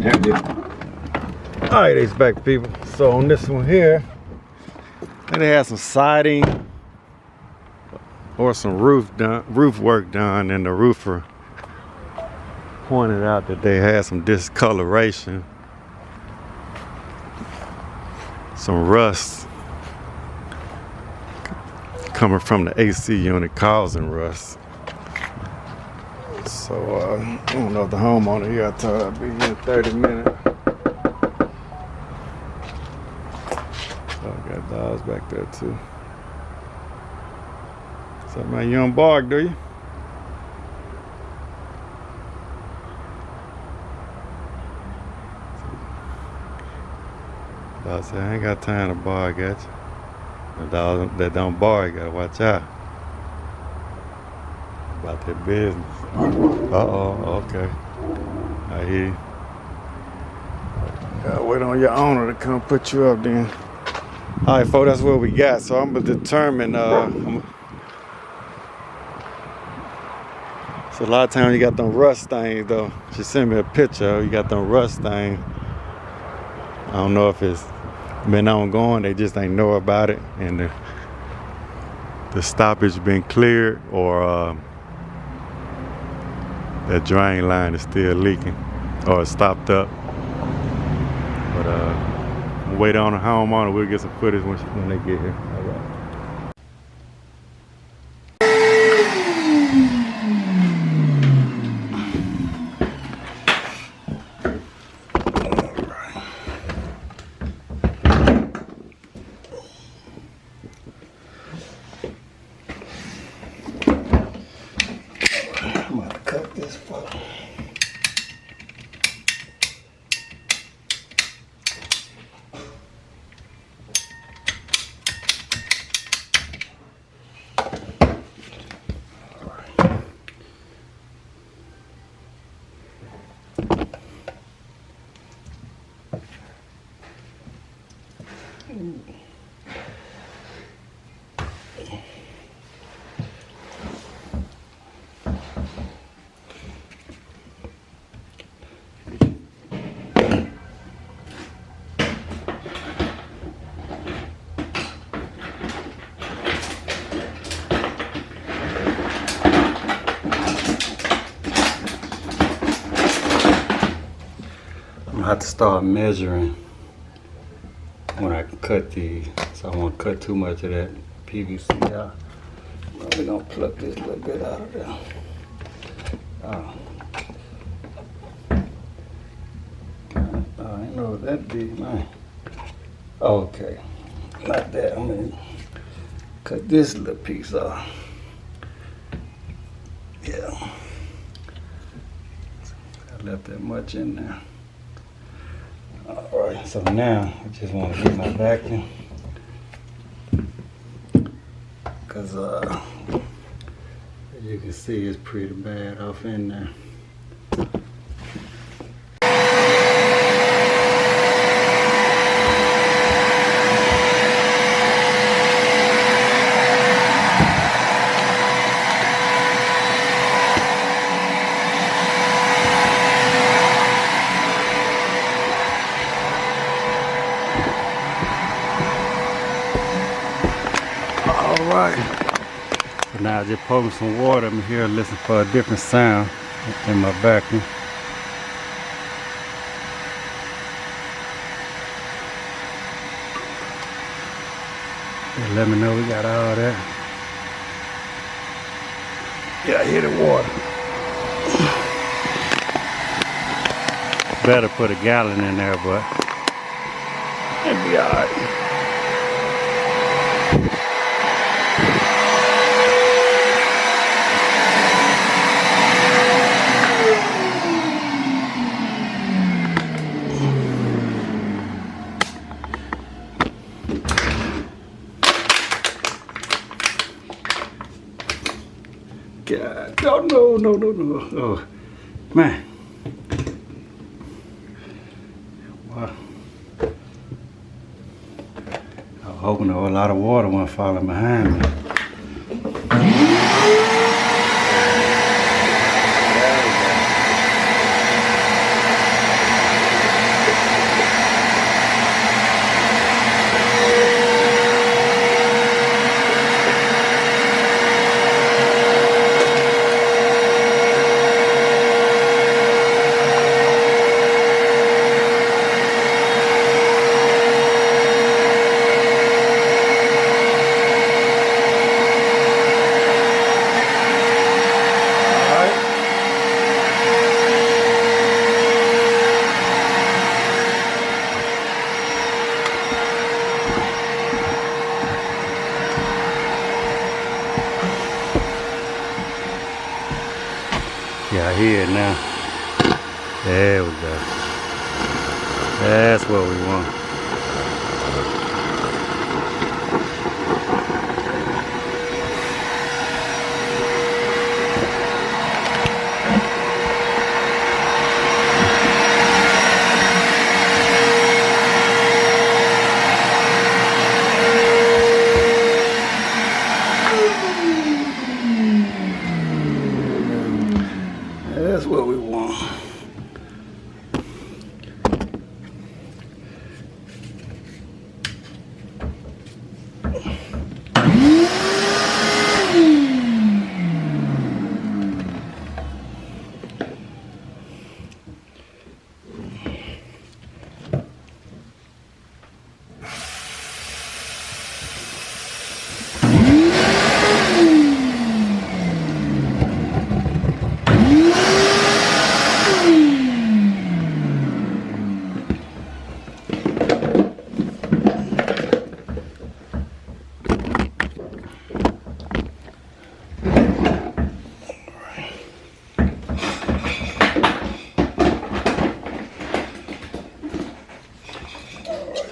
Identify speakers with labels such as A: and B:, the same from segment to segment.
A: Alright, it's back, people. So on this one here, they had some siding or some roof work done, and the roofer pointed out that they had some discoloration, some rust coming from the AC unit causing rust. So I don't know if the homeowner here, I told her I'd be here in 30 minutes. So I got dogs back there too. So man, you don't bark, do you? Dog said, I ain't got time to bark at you. The dogs that don't bark, you gotta watch out. About their business. Uh-oh, okay. I hear you. Gotta wait on your owner to come put you up then. Alright, folks, that's what we got. So I'm gonna determine, so a lot of times you got them rust stains though. She sent me a picture, you got them rust stains. I don't know if it's been ongoing, they just ain't know about it, and the stoppage been cleared, or that drain line is still leaking or stopped up. But we'll wait on the homeowner. We'll get some footage when they get here. All right. I'm gonna cut this part. I have to start measuring when I cut these, so I won't cut too much of that PVC out. We're gonna pluck this little bit out of there. Oh. I ain't know that big, man. Okay, not that. I'm gonna cut this little piece off. Yeah, I left that much in there. Alright, so now I just want to get my vacuum, because as you can see, it's pretty bad off in there. Alright, so now I just pouring some water in here, listen for a different sound in my vacuum. And let me know we got all that. Yeah, I hear the water. Better put a gallon in there, but it'll be alright. God, oh, no. Oh, man. Wow. I was hoping a lot of water wasn't falling behind me. I hear it now. There we go. That's what we want. That's what we want.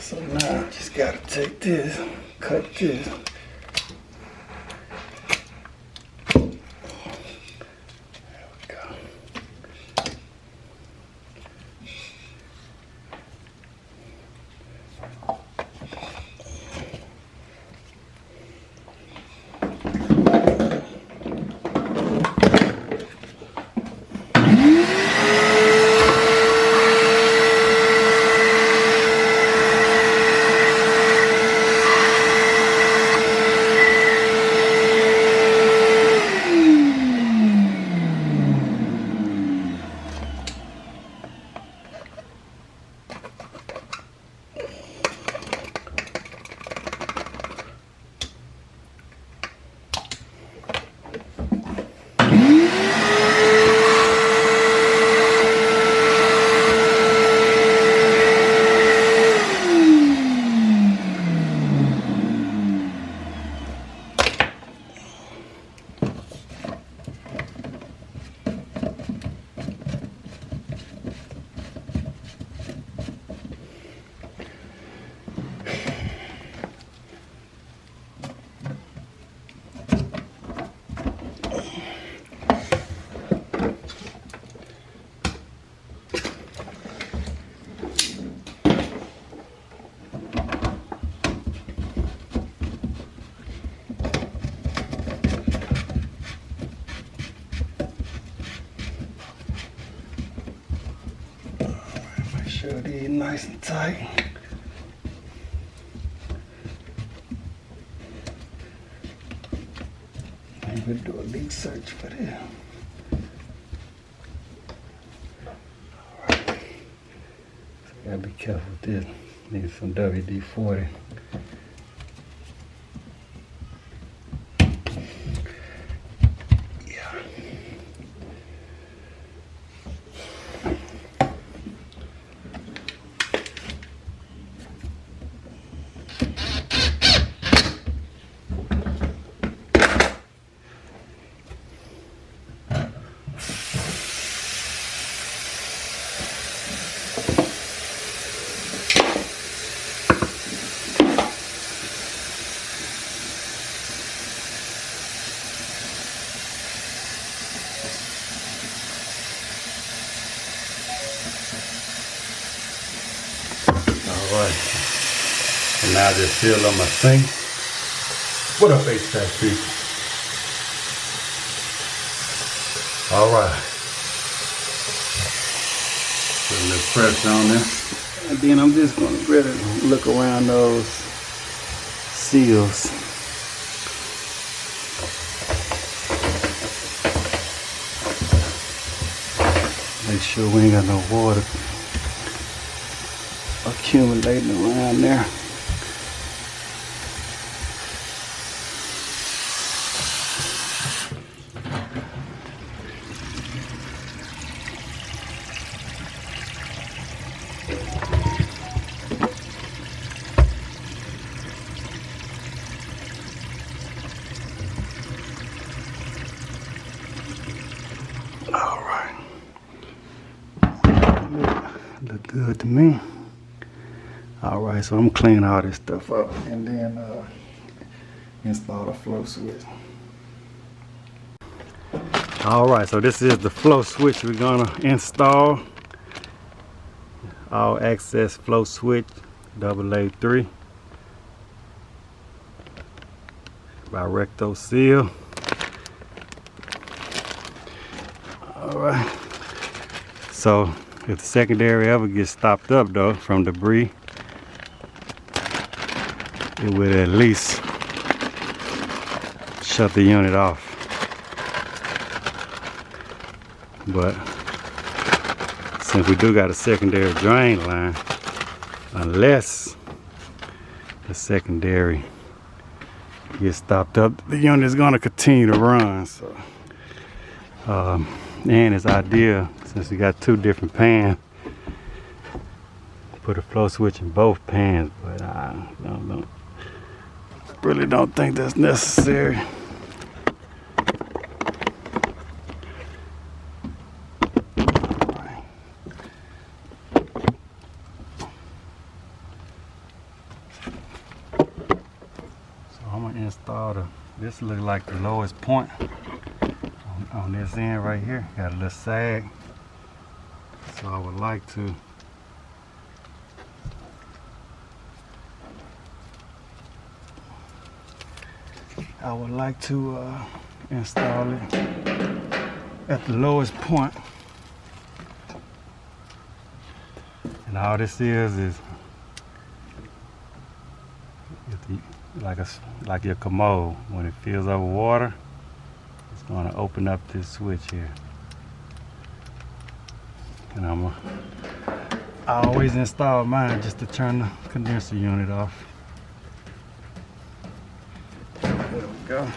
A: So now I just gotta take this, cut this. There we go. Sure these nice and tight. I'm gonna do a leak search for this. Alright. So gotta be careful with this. Need some WD-40. Alright, and now I just seal on my sink. What up, HVAC people? Alright. Put a little pressure on there. And then I'm just going to really look around those seals. Make sure we ain't got no water accumulating around there. All right. Look good to me. All right, so I'm gonna clean all this stuff up and then install the flow switch. All right, so this is the flow switch we're gonna install. All access flow switch, WW by Recto Seal. All right. So if the secondary ever gets stopped up though from debris, it would at least shut the unit off. But since we do got a secondary drain line, unless the secondary gets stopped up, the unit is going to continue to run. So, and it's ideal since we got two different pans, put a flow switch in both pans. But I really don't think that's necessary. Install this looks like the lowest point on this end right here. Got a little sag, so I would like to install it at the lowest point. And all this is like your commode. When it fills over water, it's going to open up this switch here. And I always install mine just to turn the condenser unit off. There we go.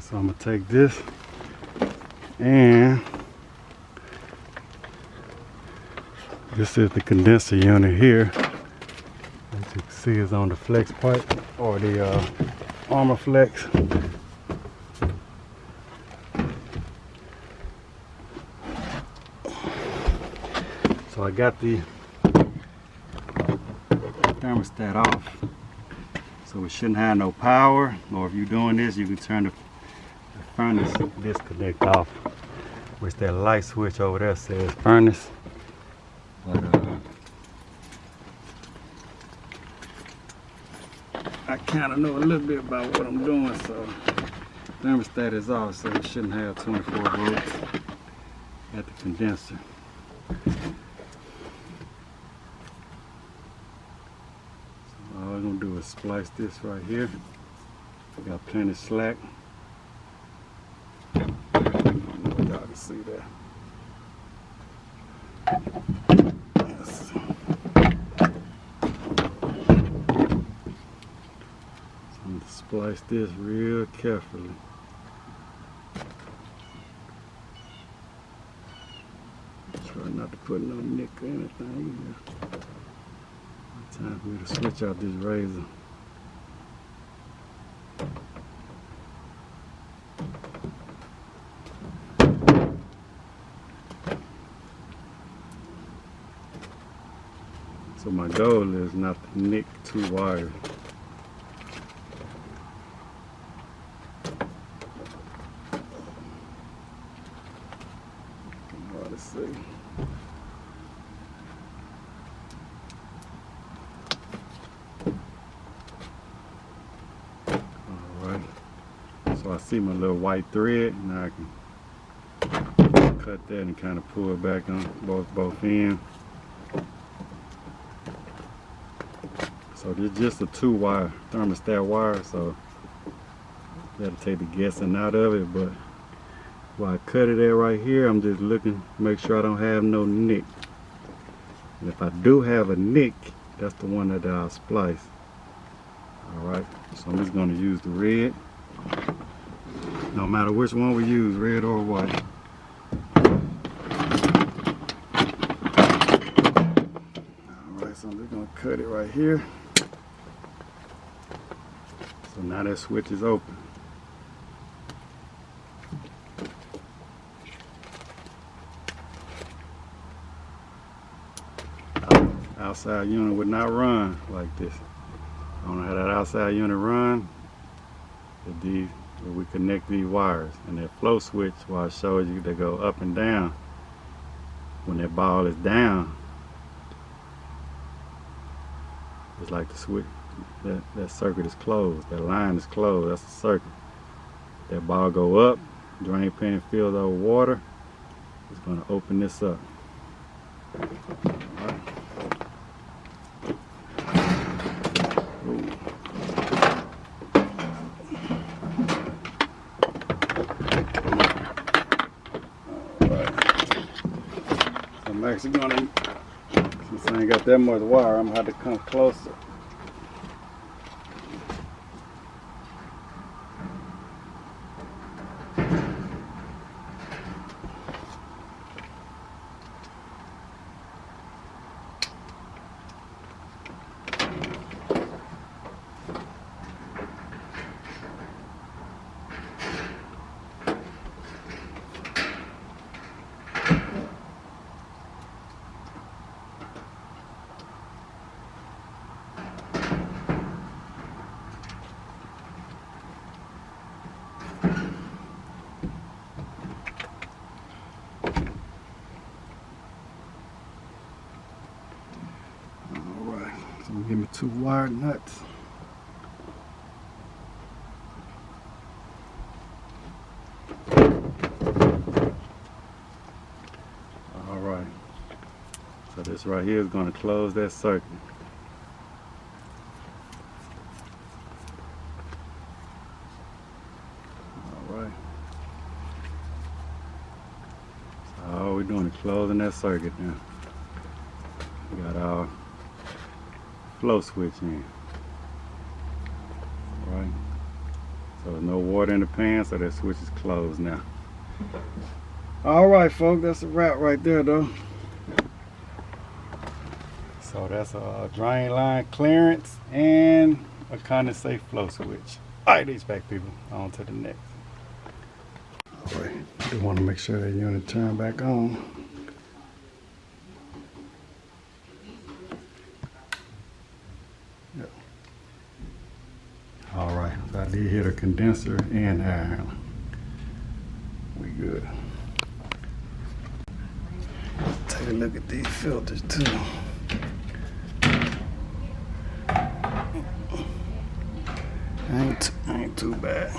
A: So I'm gonna take this and this is the condenser unit here. As you can see, it's on the flex pipe or the armor flex. So I got the thermostat off, so we shouldn't have no power. Or if you're doing this, you can turn the furnace disconnect off, which that light switch over there says furnace. But I kind of know a little bit about what I'm doing, so thermostat is off, so we shouldn't have 24 volts at the condenser. So all I'm gonna do is splice this right here. I got plenty of slack. Y'all can see that. Yes. So I'm going to splice this real carefully. Try not to put no nick or anything here. Time for me to switch out this razor. So my goal is not to nick two wires. Let's see. Alright. So I see my little white thread. Now I can cut that and kind of pull it back on both ends. So this is just a 2-wire thermostat wire, so you gotta take the guessing out of it, but Where I cut it at right here, I'm just looking, make sure I don't have no nick. And if I do have a nick, that's the one that I'll splice. Alright, so I'm just going to use the red. No matter which one we use, red or white. Alright, so I'm just going to cut it right here. So now that switch is open. Outside unit would not run like this. I don't know how that outside unit run. We connect these wires, and that flow switch, where I showed you, they go up and down. When that ball is down, it's like the switch. That circuit is closed. That line is closed. That's the circuit. That ball go up, drain pan fills over water. It's going to open this up. I'm actually gonna, since I ain't got that much wire, I'm gonna have to come closer. Give me 2 wire nuts. All right. So this right here is going to close that circuit. All right. So all we're doing is closing that circuit now. We got our flow switch in. Right. So there's no water in the pan, so that switch is closed now. Alright folks, that's a wrap right there though. So that's a drain line clearance and a condensate flow switch. Alright, HVAC people, on to the next. Alright, I do want to make sure that unit turn back on. Alright, so I did hit a condenser and air handler. We good. Take a look at these filters too. Ain't too bad.